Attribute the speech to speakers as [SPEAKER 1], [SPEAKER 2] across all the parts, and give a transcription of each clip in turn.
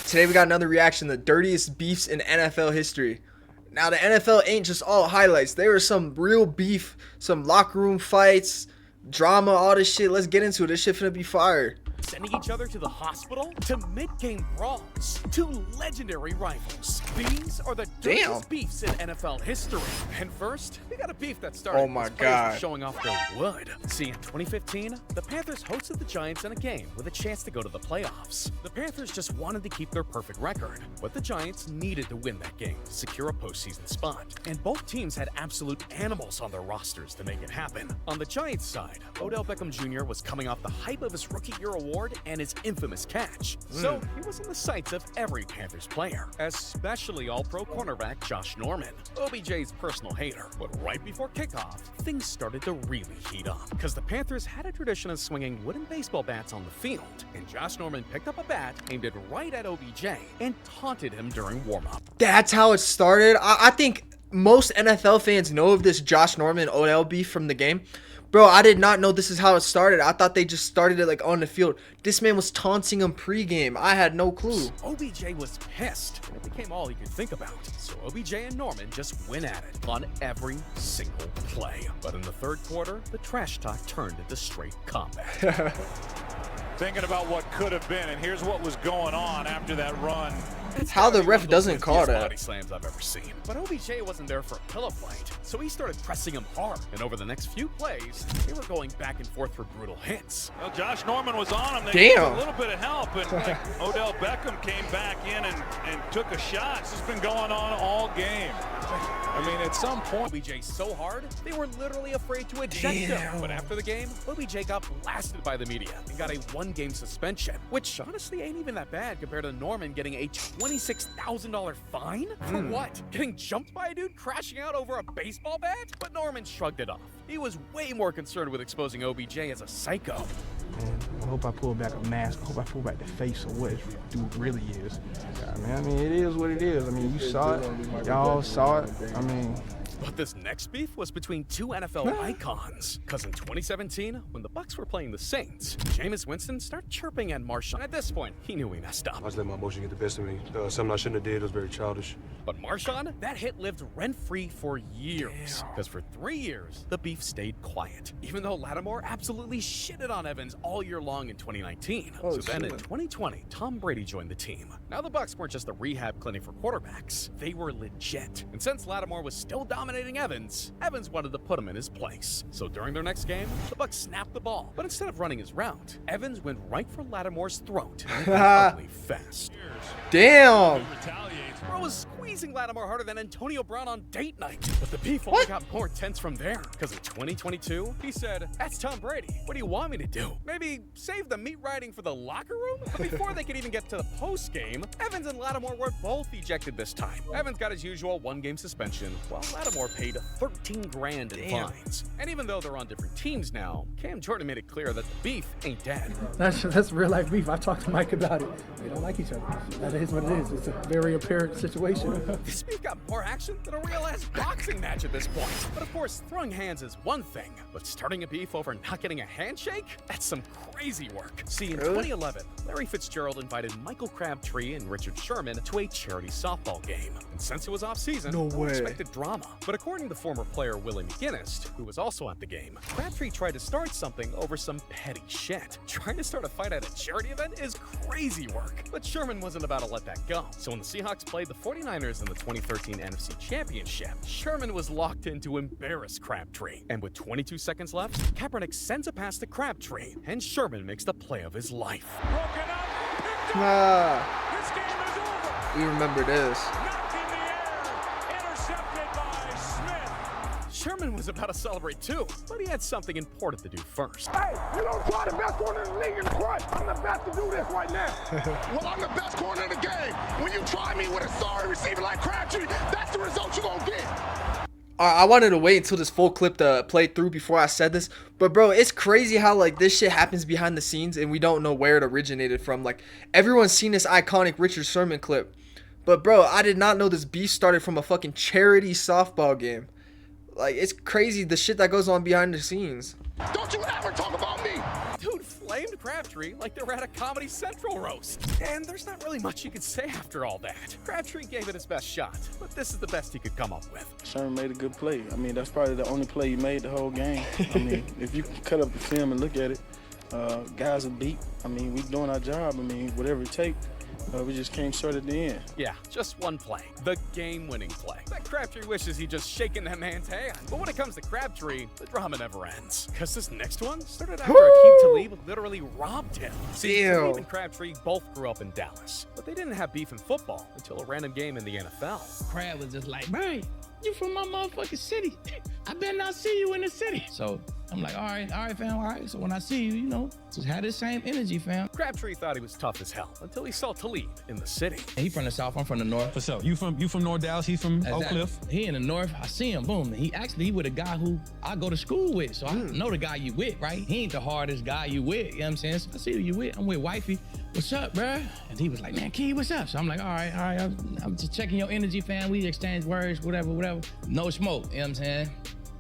[SPEAKER 1] Today we got another reaction, the dirtiest beefs in NFL history. Now the NFL ain't just all highlights. There was some real beef, some locker room fights, drama, all this shit. Let's get into it. This shit finna be fire.
[SPEAKER 2] Sending each other to the hospital, to mid-game brawls, to legendary rivals. These are the dirtiest beefs in NFL history. And first, we got a beef that started with players showing off their wood. See, in 2015, the Panthers hosted the Giants in a game with a chance to go to the playoffs. The Panthers just wanted to keep their perfect record, but the Giants needed to win that game to secure a postseason spot. And both teams had absolute animals on their rosters to make it happen. On the Giants side, Odell Beckham Jr. was coming off the hype of his Rookie Year award and his infamous catch. So he was in the sights of every Panthers player, especially all-pro cornerback Josh Norman, OBJ's personal hater. But right before kickoff, things started to really heat up, because the Panthers had a tradition of swinging wooden baseball bats on the field, and Josh Norman picked up a bat, aimed it right at OBJ, and taunted him during warm-up.
[SPEAKER 1] That's how it started. I think most NFL fans know of this Josh Norman Odell beef from the game. Bro, I did not know this is how it started. I thought they just started it like on the field. This man was taunting him pregame. I had no clue.
[SPEAKER 2] OBJ was pissed. It became all he could think about. So OBJ and Norman just went at it on every single play. But in the third quarter, the trash talk turned into straight combat.
[SPEAKER 3] Thinking about what could have been, and here's what was going on after that run.
[SPEAKER 1] It's how the ref doesn't call that.
[SPEAKER 2] Body slams I've ever seen. But OBJ wasn't there for a pillow fight, so he started pressing him hard. And over the next few plays, they were going back and forth for brutal hits.
[SPEAKER 3] Well, Josh Norman was on him. They gave a little bit of help, and Odell Beckham came back in and took a shot. This has been going on all game. I mean, at some point,
[SPEAKER 2] OBJ so hard, they were literally afraid to eject him. But after the game, OBJ got blasted by the media and got a one-game suspension, which honestly ain't even that bad compared to Norman getting a $26,000 fine? For what? Getting jumped by a dude crashing out over a baseball bat? But Norman shrugged it off. He was way more concerned with exposing OBJ as a psycho.
[SPEAKER 4] Man, I hope I pull back a mask. I hope I pull back the face of what this dude really is. I mean, it is what it is. I mean, you saw it. Y'all saw it. I mean...
[SPEAKER 2] But this next beef was between two NFL icons. Because in 2017, when the Bucs were playing the Saints, Jameis Winston started chirping at Marshawn. At this point, he knew he messed up.
[SPEAKER 5] I just let my emotion get the best of me. Something I shouldn't have did. It was very childish.
[SPEAKER 2] But Marshawn, that hit lived rent-free for years. Because for 3 years, the beef stayed quiet. Even though Lattimore absolutely shitted on Evans all year long in 2019. So then in 2020, Tom Brady joined the team. Now the Bucs weren't just a rehab clinic for quarterbacks. They were legit. And since Lattimore was still dominating Evans wanted to put him in his place. So during their next game, the Bucs snapped the ball. But instead of running his route, Evans went right for Lattimore's throat and ugly fast.
[SPEAKER 1] Damn!
[SPEAKER 2] Bro was squeezing Lattimore harder than Antonio Brown on date night. But the beef only got more intense from there. Because in 2022, he said, "That's Tom Brady. What do you want me to do? Maybe save the meat riding for the locker room?" But before they could even get to the post game, Evans and Lattimore were both ejected this time. Evans got his usual one-game suspension, while Lattimore paid 13 grand in fines. And even though they're on different teams now, Cam Jordan made it clear that the beef ain't dead.
[SPEAKER 6] That's real life beef. I talked to Mike about it. They don't like each other. That is what it is. It's a very apparent situation.
[SPEAKER 2] This beef got more action than a real-ass boxing match at this point. But of course, throwing hands is one thing, but starting a beef over not getting a handshake? That's some crazy work. See, in 2011, Larry Fitzgerald invited Michael Crabtree and Richard Sherman to a charity softball game. And since it was off-season, no one expected drama. But according to former player Willie McGinnis, who was also at the game, Crabtree tried to start something over some petty shit. Trying to start a fight at a charity event is crazy work. But Sherman wasn't about to let that go. So when the Seahawks played the 49ers in the 2013 NFC Championship, Sherman was locked in to embarrass Crabtree. And with 22 seconds left, Kaepernick sends a pass to Crabtree, and Sherman makes the play of his life.
[SPEAKER 3] broken up, this game is over.
[SPEAKER 1] We remember this.
[SPEAKER 3] Knocked in the air, intercepted by Smith.
[SPEAKER 2] Sherman was about to celebrate too, but he had something important to do first.
[SPEAKER 7] Hey, you don't try the best corner in the league in the front. I'm the best to do this right now.
[SPEAKER 8] Well, I'm the best corner in the game. When you try me with a sorry receiver like Crabtree, that's the result you're going to get.
[SPEAKER 1] I wanted to wait until this full clip to play through before I said this, but bro, it's crazy how like this shit happens behind the scenes and we don't know where it originated from. Like everyone's seen this iconic Richard Sherman clip, but bro, I did not know this beef started from a fucking charity softball game. Like it's crazy the shit that goes on behind the scenes.
[SPEAKER 8] Don't you ever talk about me.
[SPEAKER 2] Dude flamed Crabtree like they were at a Comedy Central roast. And there's not really much you could say after all that. Crabtree gave it his best shot, but this is the best he could come up with.
[SPEAKER 9] Sherman made a good play. I mean, that's probably the only play he made the whole game. I mean, if you cut up the film and look at it, guys are beat. I mean, we doing our job. I mean, whatever it takes. We just came short at the end.
[SPEAKER 2] Yeah, just one play. The game-winning play. That Crabtree wishes he'd just shaken that man's hand. But when it comes to Crabtree, the drama never ends. Because this next one started after Aqib Talib literally robbed him. See, Talib and Crabtree both grew up in Dallas. But they didn't have beef in football until a random game in the NFL.
[SPEAKER 10] Crab was just like, "Bro, you from my motherfucking city. I better not see you in the city." So I'm like, all right, fam, all right. So when I see you, you know, just have the same energy, fam.
[SPEAKER 2] Crabtree thought he was tough as hell until he saw Talib in the city.
[SPEAKER 10] He from the South, I'm from the North.
[SPEAKER 11] For sure. You from North Dallas, he's from Oak Cliff.
[SPEAKER 10] He in the North, I see him, boom. He with a guy who I go to school with, so I know the guy you with, right? He ain't the hardest guy you with, you know what I'm saying? So I see who you with, I'm with wifey. What's up, bruh? And he was like, man, Key, what's up? So I'm like, all right, I'm just checking your energy, fam. We exchange words, whatever. No smoke, you know what I'm saying?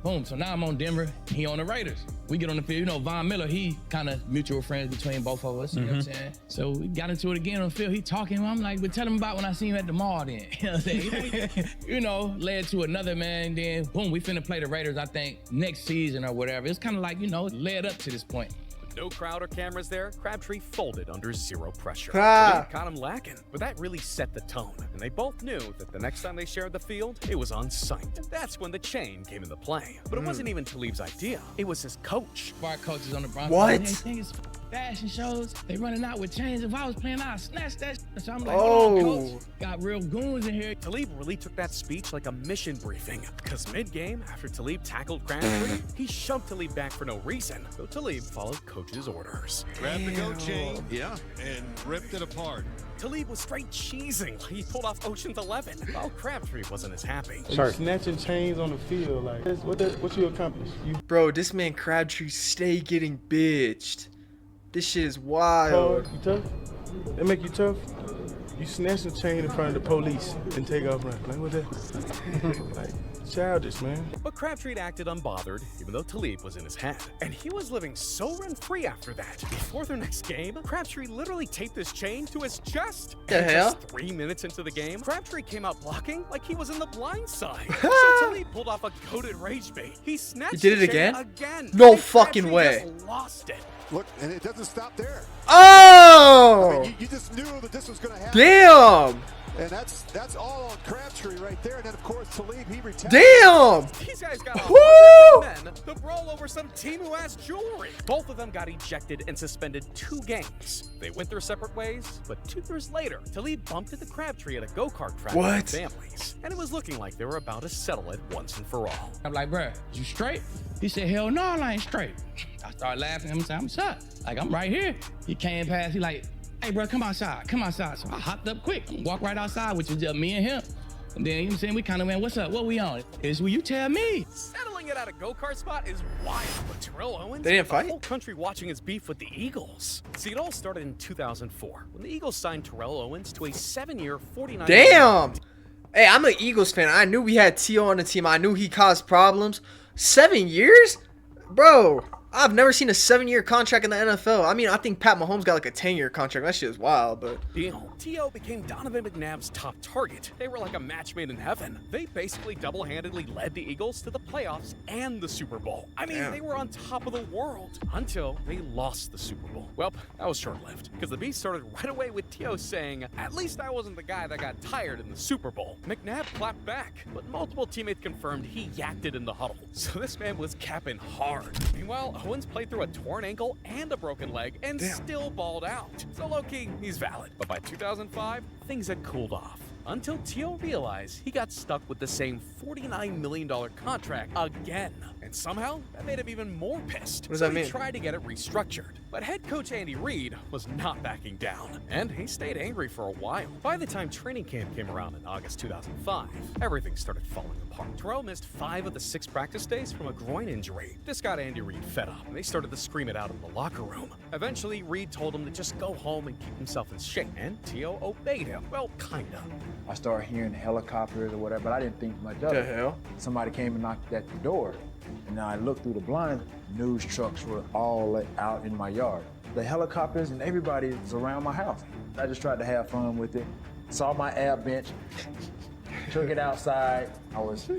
[SPEAKER 10] Boom, so now I'm on Denver, he on the Raiders. We get on the field, you know, Von Miller, he kind of mutual friends between both of us, you know what I'm saying? So we got into it again on the field, he talking, I'm like, but tell him about when I see him at the mall then. You know what I'm saying? You know, led to another, man, then boom, we finna play the Raiders, I think, next season or whatever. It's kind of like, you know, led up to this point.
[SPEAKER 2] No crowd or cameras there, Crabtree folded under zero pressure. Caught him lacking, but that really set the tone. And they both knew that the next time they shared the field, it was on site. And that's when the chain came into play. But it wasn't even Talib's idea. It was his coach.
[SPEAKER 10] Our coaches on the Broncos.
[SPEAKER 1] What?
[SPEAKER 10] They think it's fashion shows. They running out with chains. If I was playing, I'd snatch that shit. So I'm like, hold on, coach. Got real goons in here.
[SPEAKER 2] Talib really took that speech like a mission briefing. Because mid-game, after Talib tackled Crabtree, he shoved Talib back for no reason. So Talib followed coach's orders.
[SPEAKER 12] Grabbed the goat chain, and ripped it apart.
[SPEAKER 2] Talib was straight cheesing. He pulled off Ocean's 11, while Crabtree wasn't as happy.
[SPEAKER 9] Snatching chains on the field, like, what you accomplish?
[SPEAKER 1] Bro, this man Crabtree stay getting bitched. This shit is wild.
[SPEAKER 9] You tough? They make you tough? You snatch the chain in front of the police and take off running. Like, what that? Like, childish, man.
[SPEAKER 2] But Crabtree acted unbothered, even though Talib was in his head. And he was living so rent-free after that. Before their next game, Crabtree literally taped his chain to his chest.
[SPEAKER 1] The hell?
[SPEAKER 2] Just 3 minutes into the game, Crabtree came out blocking like he was in the blind side. So Talib pulled off a goated rage bait. He snatched
[SPEAKER 1] He did it
[SPEAKER 2] the chain
[SPEAKER 1] again? No fucking
[SPEAKER 2] Crabtree
[SPEAKER 1] way.
[SPEAKER 2] Just lost it.
[SPEAKER 8] Look, and it doesn't stop there.
[SPEAKER 1] Oh!
[SPEAKER 8] I mean, you just knew that this was going to happen.
[SPEAKER 1] Damn!
[SPEAKER 8] And that's all on Crabtree right there. And then, of course, Talib, he retaliated.
[SPEAKER 1] Damn!
[SPEAKER 2] These guys got 100 men to brawl over some team who has jewelry. Both of them got ejected and suspended 2 games. They went their separate ways, but 2 years later, Talib bumped into Crabtree at a go-kart track with families. And it was looking like they were about to settle it once and for all.
[SPEAKER 10] I'm like, bruh, you straight? He said, hell no, I ain't straight. I started laughing at him, saying, I'm shut. Like, I'm right here. He came past, he like, hey, bro, come outside. So I hopped up quick, walked right outside, which was just me and him. And then, you know what I'm saying, we kind of went, what's up, what we on? It's will you tell me?
[SPEAKER 2] Settling it at a go-kart spot is wild, but Terrell Owens,
[SPEAKER 1] they didn't fight?
[SPEAKER 2] The whole country watching his beef with the Eagles. See, it all started in 2004, when the Eagles signed Terrell Owens to a 7-year, $49
[SPEAKER 1] Damn! Hey, I'm an Eagles fan. I knew we had T.O. on the team. I knew he caused problems. 7 years? Bro, I've never seen a 7-year contract in the NFL. I mean, I think Pat Mahomes got like a 10-year contract. That shit is wild, but...
[SPEAKER 2] T.O. became Donovan McNabb's top target. They were like a match made in heaven. They basically double-handedly led the Eagles to the playoffs and the Super Bowl. I mean, they were on top of the world until they lost the Super Bowl. Well, that was short-lived because the beef started right away with T.O. saying, at least I wasn't the guy that got tired in the Super Bowl. McNabb clapped back, but multiple teammates confirmed he yacked it in the huddle. So this man was capping hard. Meanwhile, Owens played through a torn ankle and a broken leg and still balled out. So low-key, he's valid. But by 2005, things had cooled off. Until T.O. realized he got stuck with the same $49 million contract again. And somehow, that made him even more pissed.
[SPEAKER 1] What does that mean?
[SPEAKER 2] He tried to get it restructured. But head coach Andy Reid was not backing down. And he stayed angry for a while. By the time training camp came around in August 2005, everything started falling apart. Terrell missed 5 of the 6 practice days from a groin injury. This got Andy Reid fed up, and they started to scream it out in the locker room. Eventually, Reid told him to just go home and keep himself in shape. And T.O. obeyed him. Well, kinda.
[SPEAKER 13] I started hearing helicopters or whatever, but I didn't think much of it.
[SPEAKER 1] The hell?
[SPEAKER 13] Somebody came and knocked at the door, and I looked through the blinds. News trucks were all out in my yard. the helicopters, and everybody was around my house. I just tried to have fun with it. Saw my ab bench, took it outside. I was,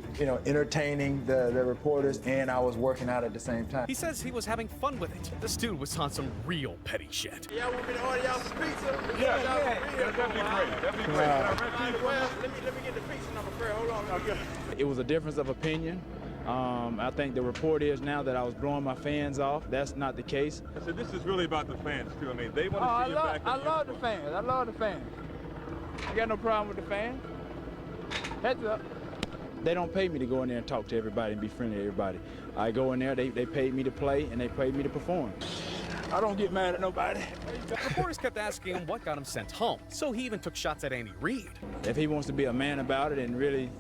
[SPEAKER 13] entertaining the reporters, and I was working out at the same time.
[SPEAKER 2] He says he was having fun with it. This dude was on some real petty shit.
[SPEAKER 7] Yeah, want me to order y'all some pizza?
[SPEAKER 3] Yeah, that'd be great. That'd be great.
[SPEAKER 7] Well, let me get the pizza number first. Hold on. Okay.
[SPEAKER 14] It was a difference of opinion. I think the report is now that I was blowing my fans off. That's not the case.
[SPEAKER 3] So this is really about the fans, too. I mean, they want to see you back.
[SPEAKER 14] I love the fans. I love the fans. I got no problem with the fans. Heads up. They don't pay me to go in there and talk to everybody and be friendly to everybody. I go in there, they paid me to play, and they paid me to perform. I don't get mad at nobody.
[SPEAKER 2] Reporters kept asking him what got him sent home, so he even took shots at Andy Reid.
[SPEAKER 14] If he wants to be a man about it and really,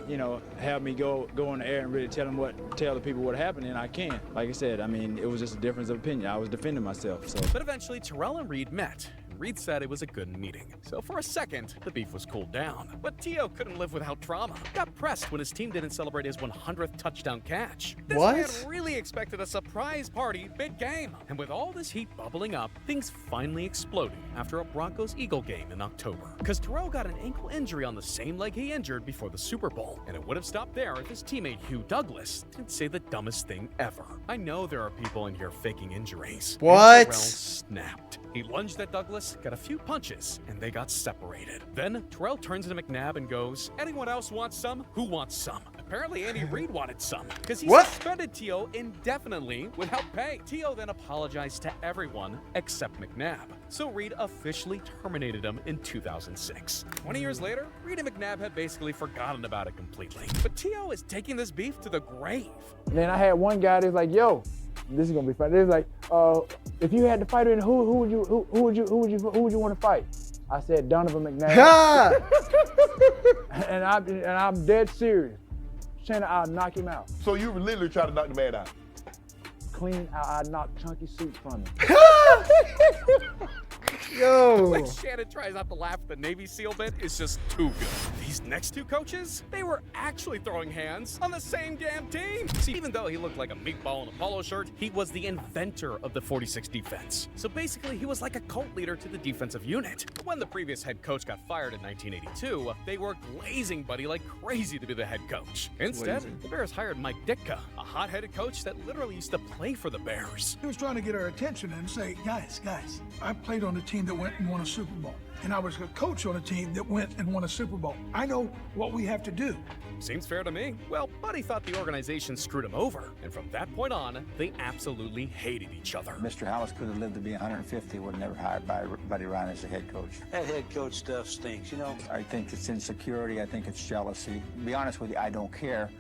[SPEAKER 14] have me go on the air and really tell the people what happened, then I can. Like I said, I mean, it was just a difference of opinion. I was defending myself. So.
[SPEAKER 2] But eventually, Terrell and Reid met. Reid said it was a good meeting. So for a second, the beef was cooled down. But T.O. couldn't live without drama. Got pressed when his team didn't celebrate his 100th touchdown catch. This man really expected a surprise party mid-game. And with all this heat bubbling up, things finally exploded after a Broncos-Eagle game in October. Because Terrell got an ankle injury on the same leg he injured before the Super Bowl. And it would have stopped there if his teammate Hugh Douglas didn't say the dumbest thing ever. I know there are people in here faking injuries.
[SPEAKER 1] What?
[SPEAKER 2] Terrell snapped. He lunged at Douglas, got a few punches, and they got separated. Then Terrell turns to McNabb and goes, "Anyone else want some? Who wants some?" Apparently Andy Reid wanted some, because he suspended T.O. indefinitely without pay. T.O. then apologized to everyone except McNabb. So Reid officially terminated him in 2006. 20 years later, Reid and McNabb had basically forgotten about it completely. But T.O. is taking this beef to the grave.
[SPEAKER 14] Then I had one guy that's like, "Yo, this is gonna be fun." They're like, "If you had to fight him, who would you want to fight?" I said Donovan McNabb. and I'm dead serious. Saying I'll knock him out.
[SPEAKER 7] So you literally try to knock the man out?
[SPEAKER 14] Clean out, I knocked chunky soup from him.
[SPEAKER 1] Yo.
[SPEAKER 2] When Shannon tries not to laugh at the Navy SEAL bit, it's just too good. These next two coaches, they were actually throwing hands on the same damn team. See, even though he looked like a meatball in a polo shirt, he was the inventor of the 46 defense. So basically, he was like a cult leader to the defensive unit. When the previous head coach got fired in 1982, they were glazing Buddy like crazy to be the head coach. Instead, the Bears hired Mike Ditka, a hot-headed coach that literally used to play for the Bears.
[SPEAKER 15] He was trying to get our attention and say, guys, I played on the team that went and won a Super Bowl. And I was a coach on a team that went and won a Super Bowl. I know what we have to do.
[SPEAKER 2] Seems fair to me. Well, Buddy thought the organization screwed him over. And from that point on, they absolutely hated each other.
[SPEAKER 16] Mr. Hollis could have lived to be 150, would never hired Buddy Ryan as the head coach. That head coach stuff stinks, I think it's insecurity. I think it's jealousy. To be honest with you, I don't care.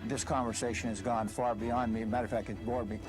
[SPEAKER 16] This conversation has gone far beyond me. Matter of fact, it's bored me.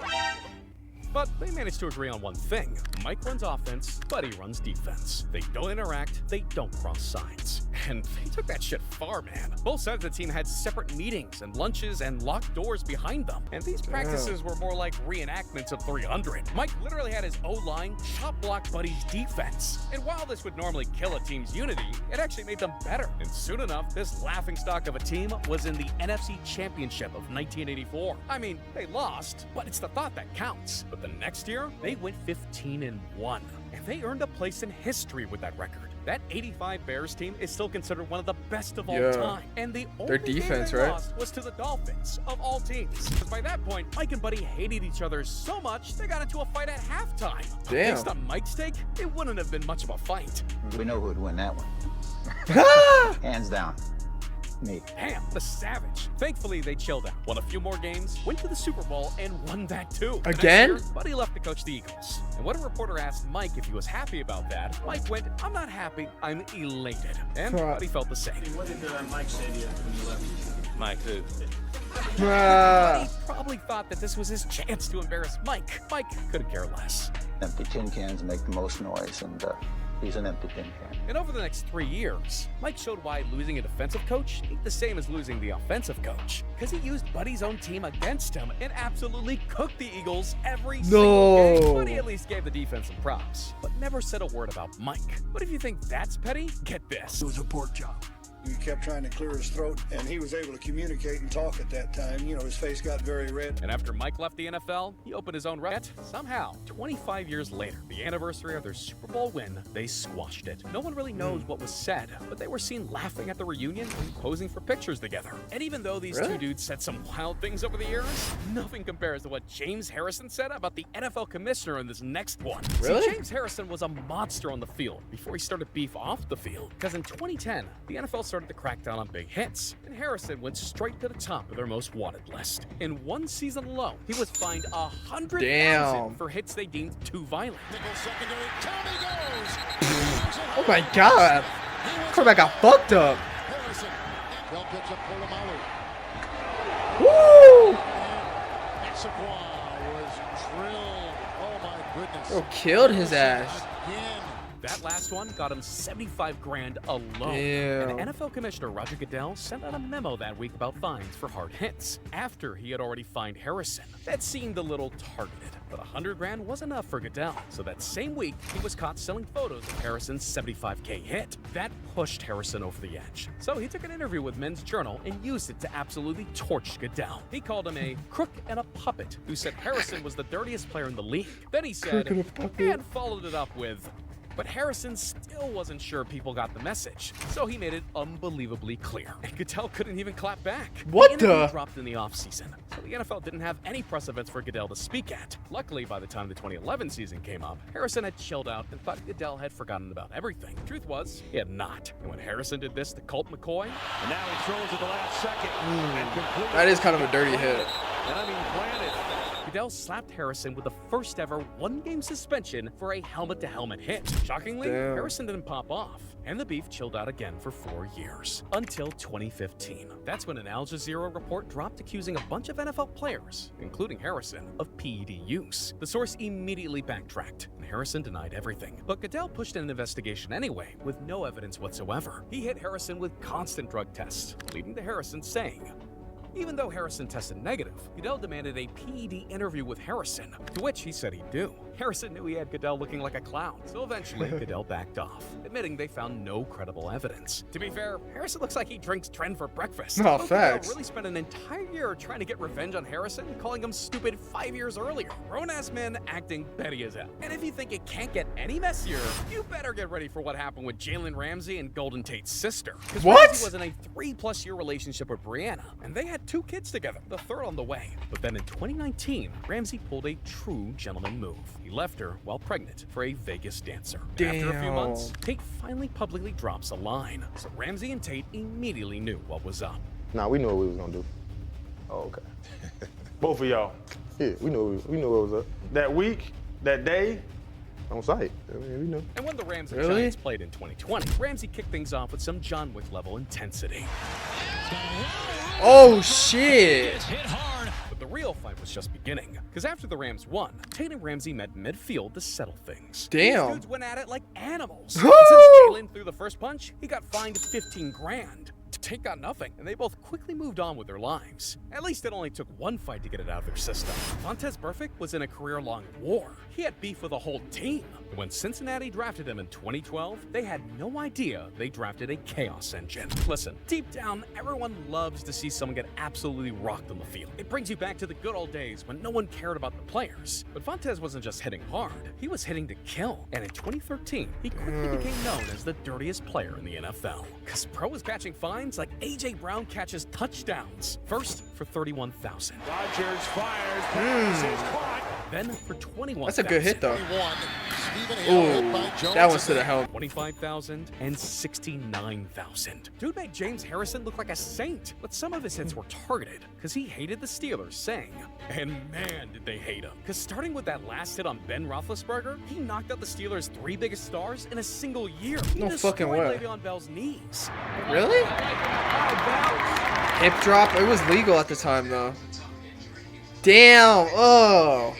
[SPEAKER 2] But they managed to agree on one thing. Mike runs offense, Buddy runs defense. They don't interact, they don't cross signs. And they took that shit far, man. Both sides of the team had separate meetings and lunches and locked doors behind them. And these practices were more like reenactments of 300. Mike literally had his O-line chop block Buddy's defense. And while this would normally kill a team's unity, it actually made them better. And soon enough, this laughingstock of a team was in the NFC Championship of 1984. I mean, they lost, but it's the thought that counts. But the next year, they went 15-1, and they earned a place in history with that record. That 85 Bears team is still considered one of the best of all time. And the only
[SPEAKER 1] defense,
[SPEAKER 2] game they lost was to the Dolphins, of all teams. Because by that point, Mike and Buddy hated each other so much, they got into a fight at halftime. But based on Mike's take, it wouldn't have been much of a fight.
[SPEAKER 16] We know who would win that one. Hands down. Me.
[SPEAKER 2] Damn, the savage. Thankfully, they chilled out, won a few more games, went to the Super Bowl, and won that too.
[SPEAKER 1] Again?
[SPEAKER 2] Next year, Buddy left to coach the Eagles. And when a reporter asked Mike if he was happy about that, Mike went, "I'm not happy, I'm elated." And Buddy felt the same.
[SPEAKER 17] What did Mike say to you when you left? Mike who?
[SPEAKER 2] Buddy probably thought that this was his chance to embarrass Mike. Mike couldn't care less.
[SPEAKER 16] Empty tin cans make the most noise, and he's an empty tin can.
[SPEAKER 2] And over the next 3 years, Mike showed why losing a defensive coach ain't the same as losing the offensive coach. Because he used Buddy's own team against him and absolutely cooked the Eagles every single game. Buddy at least gave the defense some props, but never said a word about Mike. But if you think that's petty, get this.
[SPEAKER 15] It was a pork chop.
[SPEAKER 18] We kept trying to clear his throat, and he was able to communicate and talk at that time. You know, his face got very red.
[SPEAKER 2] And after Mike left the NFL, he opened his own restaurant. Somehow, 25 years later, the anniversary of their Super Bowl win, they squashed it. No one really knows what was said, but they were seen laughing at the reunion and posing for pictures together. And even though these two dudes said some wild things over the years, nothing compares to what James Harrison said about the NFL commissioner in this next one.
[SPEAKER 1] Really?
[SPEAKER 2] See, James Harrison was a monster on the field before he started beef off the field. Because in 2010, the NFL started to crack down on big hits, and Harrison went straight to the top of their most wanted list. In one season alone, he was fined $100,000 for hits they deemed too violent.
[SPEAKER 1] Oh my God! Quarterback got fucked up. Woo! Bro, killed his ass.
[SPEAKER 2] That last one got him $75,000 alone.
[SPEAKER 1] Damn.
[SPEAKER 2] And NFL Commissioner Roger Goodell sent out a memo that week about fines for hard hits, after he had already fined Harrison. That seemed a little targeted, but $100,000 was enough for Goodell. So that same week, he was caught selling photos of Harrison's $75K hit. That pushed Harrison over the edge. So he took an interview with Men's Journal and used it to absolutely torch Goodell. He called him a crook and a puppet who said Harrison was the dirtiest player in the league. Then he said, and followed it up with, but Harrison still wasn't sure people got the message, so he made it unbelievably clear. And Goodell couldn't even clap back.
[SPEAKER 1] What
[SPEAKER 2] the interview
[SPEAKER 1] the?
[SPEAKER 2] dropped in the offseason, so the NFL didn't have any press events for Goodell to speak at. Luckily, by the time the 2011 season came up, Harrison had chilled out and thought Goodell had forgotten about everything. Truth was, he had not. And when Harrison did this to Colt McCoy,
[SPEAKER 3] and now he throws at the last second.
[SPEAKER 1] That is kind of a dirty hit.
[SPEAKER 3] And I mean, planted.
[SPEAKER 2] Goodell slapped Harrison with the first ever one-game suspension for a helmet-to-helmet hit. Shockingly,
[SPEAKER 1] Damn.
[SPEAKER 2] Harrison didn't pop off, and the beef chilled out again for 4 years, until 2015. That's when an Al Jazeera report dropped accusing a bunch of NFL players, including Harrison, of PED use. The source immediately backtracked, and Harrison denied everything. But Goodell pushed an investigation anyway, with no evidence whatsoever. He hit Harrison with constant drug tests, leading to Harrison saying, even though Harrison tested negative, Goodell demanded a PED interview with Harrison, to which he said he'd do. Harrison knew he had Goodell looking like a clown, so eventually Goodell backed off, admitting they found no credible evidence. To be fair, Harrison looks like he drinks Tren for breakfast.
[SPEAKER 1] No, facts.
[SPEAKER 2] Goodell really spent an entire year trying to get revenge on Harrison, calling him stupid 5 years earlier. Grown-ass men acting petty as hell. And if you think it can't get any messier, you better get ready for what happened with Jalen Ramsey and Golden Tate's sister. Because Ramsey was in a 3+ year relationship with Brianna, and they had 2 kids together, the third on the way. But then in 2019, Ramsey pulled a true gentleman move. He left her while pregnant for a Vegas dancer. After a few months, Tate finally publicly drops a line. So Ramsey and Tate immediately knew what was up.
[SPEAKER 19] Nah, we knew what we was gonna do.
[SPEAKER 20] Oh, okay. Both of y'all.
[SPEAKER 19] Yeah, we knew what was up.
[SPEAKER 20] That week, that day,
[SPEAKER 19] on site. I mean, we knew.
[SPEAKER 2] And when the Rams and Giants played in 2020, Ramsey kicked things off with some John Wick level intensity.
[SPEAKER 1] Oh shit!
[SPEAKER 2] But the real fight was just beginning, because after the Rams won, Tate and Ramsey met midfield to settle things.
[SPEAKER 1] Damn.
[SPEAKER 2] These dudes went at it like animals. And since Jalen threw the first punch, he got fined $15,000. Tate got nothing, and they both quickly moved on with their lives. At least it only took one fight to get it out of their system. Vontez Burfict was in a career-long war. He had beef with a whole team. And when Cincinnati drafted him in 2012, they had no idea they drafted a chaos engine. Listen, deep down, everyone loves to see someone get absolutely rocked on the field. It brings you back to the good old days when no one cared about the players. But Vontez wasn't just hitting hard, he was hitting to kill. And in 2013, he quickly became known as the dirtiest player in the NFL. Because Pro was catching fines like A.J. Brown catches touchdowns. First for $31,000.
[SPEAKER 3] Rodgers fires, is caught.
[SPEAKER 2] Then for $21,000.
[SPEAKER 1] That's a good hit though. Ooh, that one should have helped.
[SPEAKER 2] $25,000 and $69,000. Dude made James Harrison look like a saint, but some of his hits were targeted because he hated the Steelers, saying, and man, did they hate him. Because starting with that last hit on Ben Roethlisberger, he knocked out the Steelers' 3 biggest stars in a single year. He
[SPEAKER 1] no fucking way.
[SPEAKER 2] Le'Veon Bell's knees.
[SPEAKER 1] Really? Hip drop. It was legal at the time though. Damn. Oh.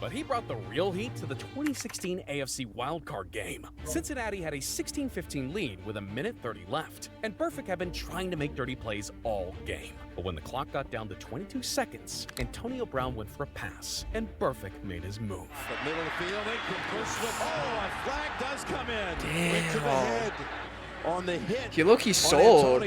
[SPEAKER 2] But he brought the real heat to the 2016 AFC wildcard game. Cincinnati had a 16-15 lead with 1:30 left, and Burfict had been trying to make dirty plays all game. But when the clock got down to 22 seconds, Antonio Brown went for a pass, and Burfict made his move.
[SPEAKER 3] The middle of the field, incomplete slip. Oh, a flag does come in.
[SPEAKER 1] Damn.
[SPEAKER 3] Into the head.
[SPEAKER 2] on the hit.
[SPEAKER 1] He look, he sold.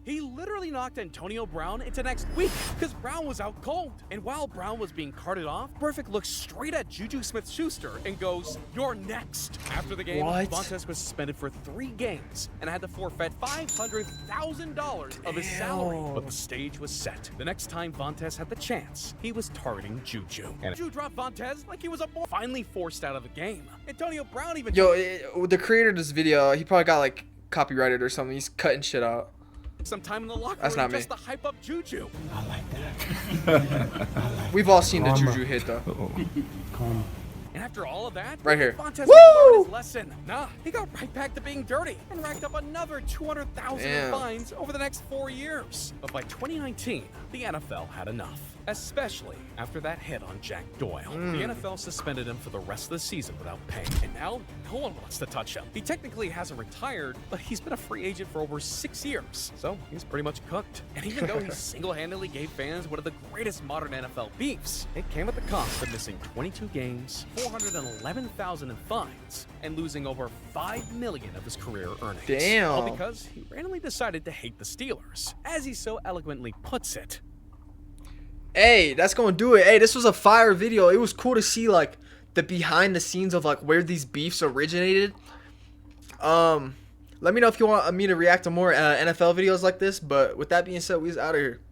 [SPEAKER 2] He literally knocked Antonio Brown into next week because Brown was out cold. And while Brown was being carted off, Perfect looks straight at Juju Smith-Schuster and goes, "You're next." After the game, Vontaze was suspended for 3 games and had to forfeit $500,000 of his salary. But the stage was set. The next time Vontaze had the chance, he was targeting Juju. And Juju dropped Vontaze like he was a boy. Finally forced out of the game. Antonio Brown even...
[SPEAKER 1] the creator of this video, he probably got like copyrighted or something. He's cutting shit out.
[SPEAKER 2] Some time in the locker
[SPEAKER 1] That's
[SPEAKER 2] room
[SPEAKER 1] not me.
[SPEAKER 2] just to hype up Juju.
[SPEAKER 4] I like that.
[SPEAKER 1] We've all seen the Juju hit though.
[SPEAKER 2] And after all of that,
[SPEAKER 1] right here.
[SPEAKER 2] Vontaze learned his lesson. Nah, he got right back to being dirty and racked up another $200,000 in fines over the next 4 years. But by 2019, the NFL had enough, especially after that hit on Jack Doyle. The NFL suspended him for the rest of the season without pay, and now no one wants to touch him. He technically hasn't retired, but he's been a free agent for over 6 years, so he's pretty much cooked. And even though he single-handedly gave fans one of the greatest modern NFL beefs, it came at the cost of missing 22 games, $411,000 in fines, and losing over $5 million of his career earnings.
[SPEAKER 1] Damn.
[SPEAKER 2] All because he randomly decided to hate the Steelers. As he so eloquently puts it,
[SPEAKER 1] hey, that's gonna do it. Hey, this was a fire video. It was cool to see like the behind the scenes of like where these beefs originated. Let me know if you want me to react to more NFL videos like this. But with that being said, we's out of here.